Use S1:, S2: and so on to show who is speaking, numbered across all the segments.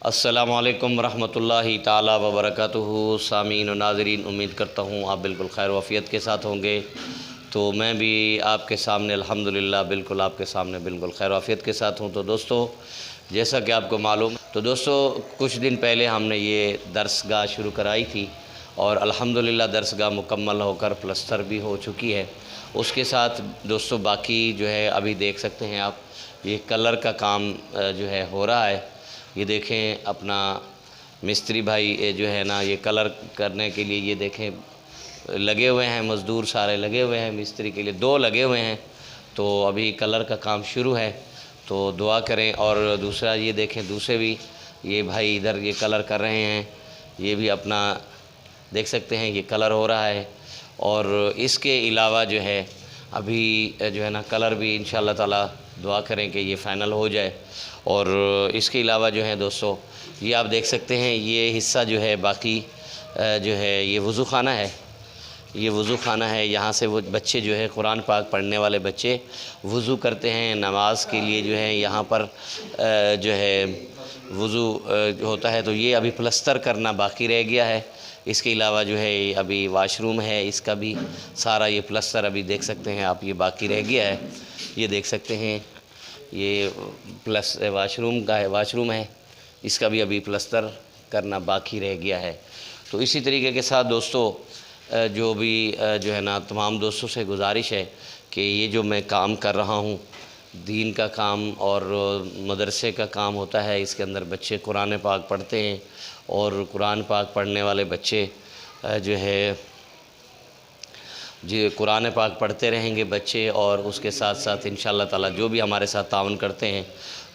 S1: السلام علیکم ورحمۃ اللہ تعالی وبرکاتہ۔ سامعین و ناظرین، امید کرتا ہوں آپ بالکل خیر و عافیت کے ساتھ ہوں گے۔ تو میں بھی آپ کے سامنے الحمدللہ بالکل آپ کے سامنے بالکل خیر و عافیت کے ساتھ ہوں۔ تو دوستو، جیسا کہ آپ کو معلوم، تو دوستو کچھ دن پہلے ہم نے یہ درس گاہ شروع کرائی تھی اور الحمدللہ درس گاہ مکمل ہو کر پلستر بھی ہو چکی ہے۔ اس کے ساتھ دوستو باقی جو ہے ابھی دیکھ سکتے ہیں آپ، یہ کلر کا کام جو ہے ہو رہا ہے۔ یہ دیکھیں اپنا مستری بھائی جو ہے نا، یہ کلر کرنے کے لیے یہ دیکھیں لگے ہوئے ہیں، مزدور سارے لگے ہوئے ہیں مستری کے لیے، 2 لگے ہوئے ہیں۔ تو ابھی کلر کا کام شروع ہے، تو دعا کریں۔ اور دوسرا یہ دیکھیں، دوسرے بھی یہ بھائی ادھر یہ کلر کر رہے ہیں، یہ بھی اپنا دیکھ سکتے ہیں یہ کلر ہو رہا ہے۔ اور اس کے علاوہ جو ہے ابھی جو ہے نا کلر بھی انشاءاللہ تعالی دعا کریں کہ یہ فائنل ہو جائے۔ اور اس کے علاوہ جو ہے دوستو، یہ آپ دیکھ سکتے ہیں یہ حصہ جو ہے باقی جو ہے یہ وضو خانہ ہے۔ یہ وضو خانہ ہے، یہاں سے وہ بچے جو ہے قرآن پاک پڑھنے والے بچے وضو کرتے ہیں نماز کے لیے، جو ہے یہاں پر جو ہے وضو ہوتا ہے۔ تو یہ ابھی پلستر کرنا باقی رہ گیا ہے۔ اس کے علاوہ جو ہے ابھی واش روم ہے، اس کا بھی سارا یہ پلستر ابھی دیکھ سکتے ہیں آپ، یہ باقی رہ گیا ہے۔ یہ دیکھ سکتے ہیں یہ پلس واش روم کا ہے، واش روم ہے، اس کا بھی ابھی پلستر کرنا باقی رہ گیا ہے۔ تو اسی طریقے کے ساتھ دوستو جو بھی جو ہے نا تمام دوستوں سے گزارش ہے کہ یہ جو میں کام کر رہا ہوں، دین کا کام اور مدرسے کا کام ہوتا ہے، اس کے اندر بچے قرآن پاک پڑھتے ہیں اور قرآن پاک پڑھنے والے بچے جو ہے جی قرآن پاک پڑھتے رہیں گے بچے، اور اس کے ساتھ ساتھ انشاءاللہ تعالی جو بھی ہمارے ساتھ تعاون کرتے ہیں،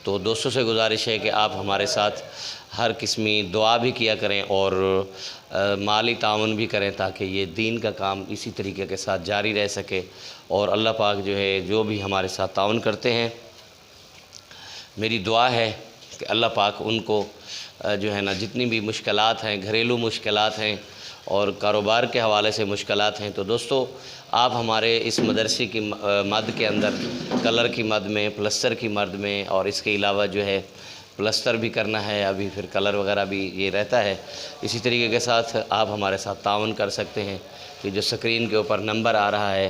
S1: تو دوستوں سے گزارش ہے کہ آپ ہمارے ساتھ ہر قسمی دعا بھی کیا کریں اور مالی تعاون بھی کریں، تاکہ یہ دین کا کام اسی طریقے کے ساتھ جاری رہ سکے۔ اور اللہ پاک جو ہے جو بھی ہمارے ساتھ تعاون کرتے ہیں، میری دعا ہے کہ اللہ پاک ان کو جو ہے نا جتنی بھی مشکلات ہیں، گھریلو مشکلات ہیں اور کاروبار کے حوالے سے مشکلات ہیں، تو دوستو آپ ہمارے اس مدرسے کی مد کے اندر کلر کی مد میں، پلستر کی مد میں، اور اس کے علاوہ جو ہے پلستر بھی کرنا ہے، ابھی پھر کلر وغیرہ بھی یہ رہتا ہے۔ اسی طریقے کے ساتھ آپ ہمارے ساتھ تعاون کر سکتے ہیں کہ جو سکرین کے اوپر نمبر آ رہا ہے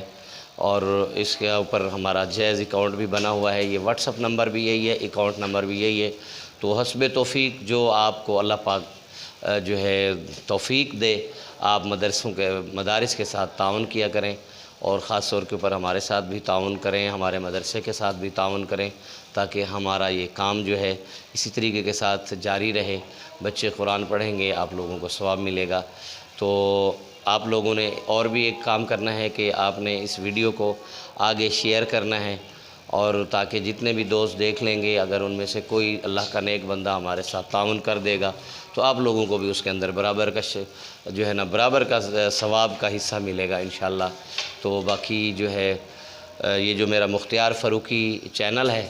S1: اور اس کے اوپر ہمارا جائز اکاؤنٹ بھی بنا ہوا ہے، یہ واٹس اپ نمبر بھی یہی ہے، اکاؤنٹ نمبر بھی یہی ہے۔ تو حسب توفیق جو آپ کو اللہ پاک جو ہے توفیق دے، آپ مدارس کے ساتھ تعاون کیا کریں، اور خاص طور کے اوپر ہمارے ساتھ بھی تعاون کریں، ہمارے مدرسے کے ساتھ بھی تعاون کریں، تاکہ ہمارا یہ کام جو ہے اسی طریقے کے ساتھ جاری رہے۔ بچے قرآن پڑھیں گے، آپ لوگوں کو ثواب ملے گا۔ تو آپ لوگوں نے اور بھی ایک کام کرنا ہے کہ آپ نے اس ویڈیو کو آگے شیئر کرنا ہے، اور تاکہ جتنے بھی دوست دیکھ لیں گے، اگر ان میں سے کوئی اللہ کا نیک بندہ ہمارے ساتھ تعاون کر دے گا، تو آپ لوگوں کو بھی اس کے اندر برابر کا جو ہے نا برابر کا ثواب کا حصہ ملے گا انشاءاللہ۔ تو باقی جو ہے یہ جو میرا مختار فاروقی چینل ہے،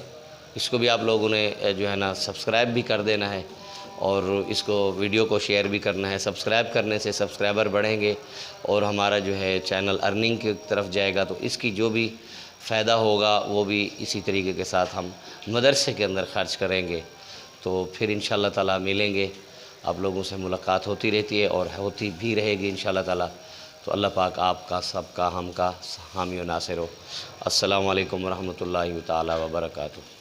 S1: اس کو بھی آپ لوگوں نے جو ہے نا سبسکرائب بھی کر دینا ہے، اور اس کو ویڈیو کو شیئر بھی کرنا ہے۔ سبسکرائب کرنے سے سبسکرائبر بڑھیں گے اور ہمارا جو ہے چینل ارننگ کی طرف جائے گا، تو اس کی جو بھی فائدہ ہوگا وہ بھی اسی طریقے کے ساتھ ہم مدرسے کے اندر خرچ کریں گے۔ تو پھر انشاءاللہ تعالی ملیں گے، آپ لوگوں سے ملاقات ہوتی رہتی ہے اور ہوتی بھی رہے گی انشاءاللہ تعالی۔ تو اللہ پاک آپ کا، سب کا، ہم کا حامی و ناصر ہو۔ السلام علیکم ورحمۃ اللہ تعالی وبرکاتہ۔